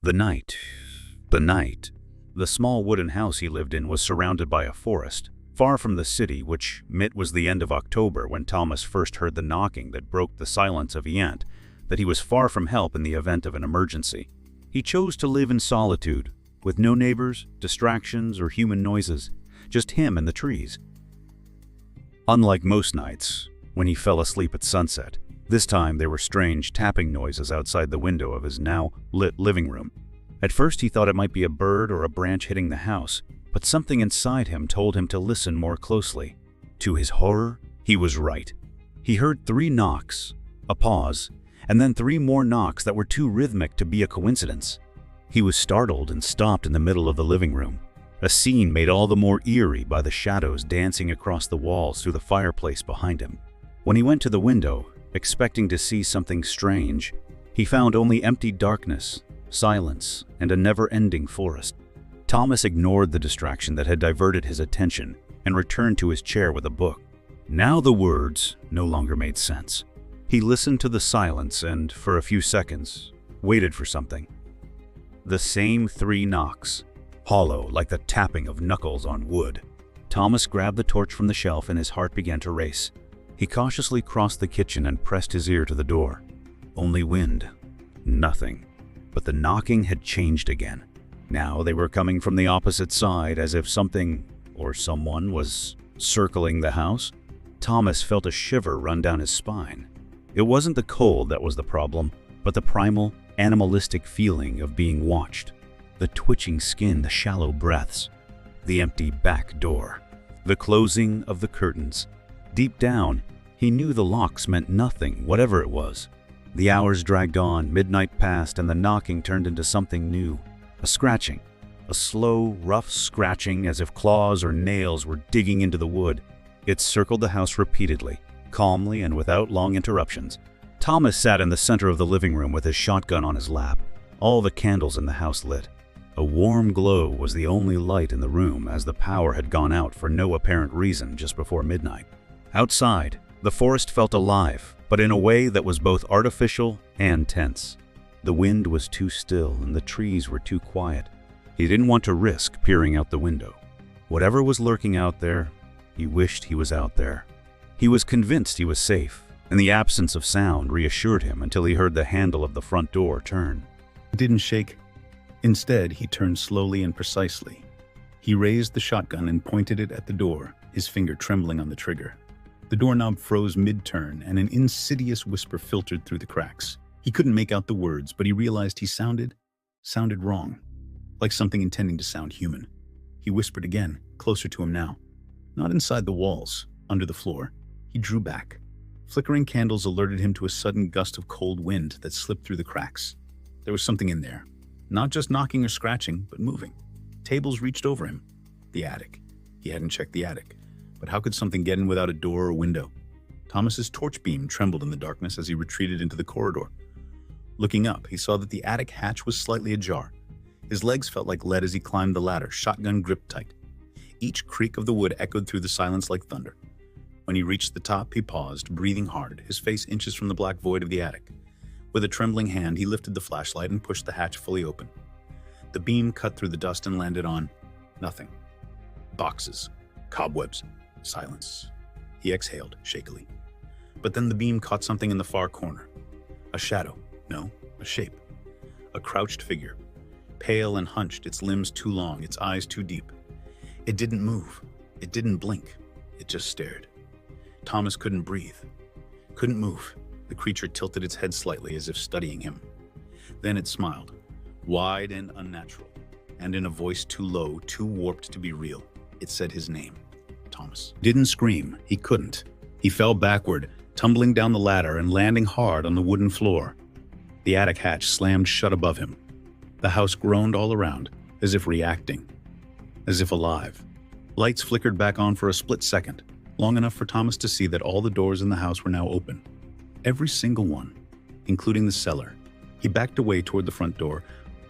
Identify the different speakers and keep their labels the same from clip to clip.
Speaker 1: The night. The night. The small wooden house he lived in was surrounded by a forest, far from the city, which was the end of October when Thomas first heard the knocking that broke the silence of Yant, that he was far from help in the event of an emergency. He chose to live in solitude, with no neighbors, distractions, or human noises, just him and the trees. Unlike most nights, when he fell asleep at sunset, this time there were strange tapping noises outside the window of his now lit living room. At first he thought it might be a bird or a branch hitting the house, but something inside him told him to listen more closely. To his horror, he was right. He heard 3 knocks, a pause, and then 3 more knocks that were too rhythmic to be a coincidence. He was startled and stopped in the middle of the living room, a scene made all the more eerie by the shadows dancing across the walls through the fireplace behind him. When he went to the window, expecting to see something strange, he found only empty darkness, silence, and a never-ending forest. Thomas ignored the distraction that had diverted his attention and returned to his chair with a book. Now the words no longer made sense. He listened to the silence and, for a few seconds, waited for something. The same 3 knocks, hollow like the tapping of knuckles on wood. Thomas grabbed the torch from the shelf and his heart began to race. He cautiously crossed the kitchen and pressed his ear to the door. Only wind. Nothing. But the knocking had changed again. Now they were coming from the opposite side, as if something or someone was circling the house. Thomas felt a shiver run down his spine. It wasn't the cold that was the problem, but the primal, animalistic feeling of being watched. The twitching skin, the shallow breaths, the empty back door, the closing of the curtains. Deep down, he knew the locks meant nothing, whatever it was. The hours dragged on, midnight passed, and the knocking turned into something new. A scratching. A slow, rough scratching as if claws or nails were digging into the wood. It circled the house repeatedly, calmly and without long interruptions. Thomas sat in the center of the living room with his shotgun on his lap, all the candles in the house lit. A warm glow was the only light in the room as the power had gone out for no apparent reason just before midnight. Outside, the forest felt alive, but in a way that was both artificial and tense. The wind was too still and the trees were too quiet. He didn't want to risk peering out the window. Whatever was lurking out there, he wished he was out there. He was convinced he was safe, and the absence of sound reassured him until he heard the handle of the front door turn. It didn't shake. Instead, he turned slowly and precisely. He raised the shotgun and pointed it at the door, his finger trembling on the trigger. The doorknob froze mid-turn, and an insidious whisper filtered through the cracks. He couldn't make out the words, but he realized he sounded wrong, like something intending to sound human. He whispered again, closer to him now. Not inside the walls, under the floor. He drew back. Flickering candles alerted him to a sudden gust of cold wind that slipped through the cracks. There was something in there. Not just knocking or scratching, but moving. Tables reached over him. The attic. He hadn't checked the attic. But how could something get in without a door or window? Thomas's torch beam trembled in the darkness as he retreated into the corridor. Looking up, he saw that the attic hatch was slightly ajar. His legs felt like lead as he climbed the ladder, shotgun gripped tight. Each creak of the wood echoed through the silence like thunder. When he reached the top, he paused, breathing hard, his face inches from the black void of the attic. With a trembling hand, he lifted the flashlight and pushed the hatch fully open. The beam cut through the dust and landed on nothing. Boxes, cobwebs, silence. He exhaled, shakily. But then the beam caught something in the far corner. A shadow. No, a shape. A crouched figure. Pale and hunched, its limbs too long, its eyes too deep. It didn't move. It didn't blink. It just stared. Thomas couldn't breathe. Couldn't move. The creature tilted its head slightly as if studying him. Then it smiled, wide and unnatural, and in a voice too low, too warped to be real. It said his name. Thomas. Didn't scream. He couldn't. He fell backward, tumbling down the ladder and landing hard on the wooden floor. The attic hatch slammed shut above him. The house groaned all around, as if reacting, as if alive. Lights flickered back on for a split second, long enough for Thomas to see that all the doors in the house were now open. Every single one, including the cellar. He backed away toward the front door,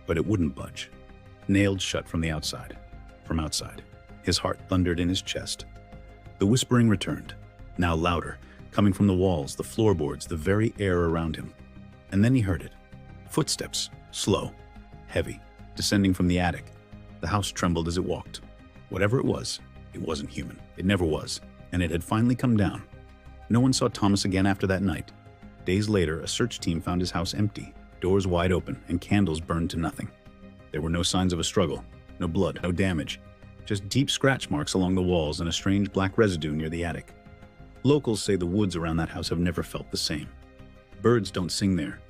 Speaker 1: but it wouldn't budge. Nailed shut from the outside. From outside, his heart thundered in his chest. The whispering returned, now louder, coming from the walls, the floorboards, the very air around him. And then he heard it. Footsteps, slow,
Speaker 2: heavy, descending from the attic. The house trembled as it walked. Whatever it wasn't human. It never was, and it had finally come down. No one saw Thomas again after that night. Days later, a search team found his house empty, doors wide open, and candles burned to nothing. There were no signs of a struggle, no blood, no damage, just deep scratch marks along the walls and a strange black residue near the attic. Locals say the woods around that house have never felt the same. Birds don't sing there.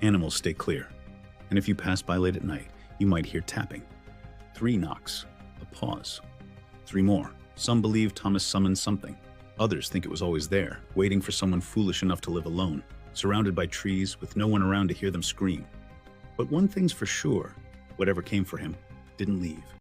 Speaker 2: Animals stay clear. And if you pass by late at night, you might hear tapping. 3 knocks, a pause. 3 more. Some believe Thomas summoned something. Others think it was always there, waiting for someone foolish enough to live alone, surrounded by trees with no one around to hear them scream. But one thing's for sure, whatever came for him didn't leave.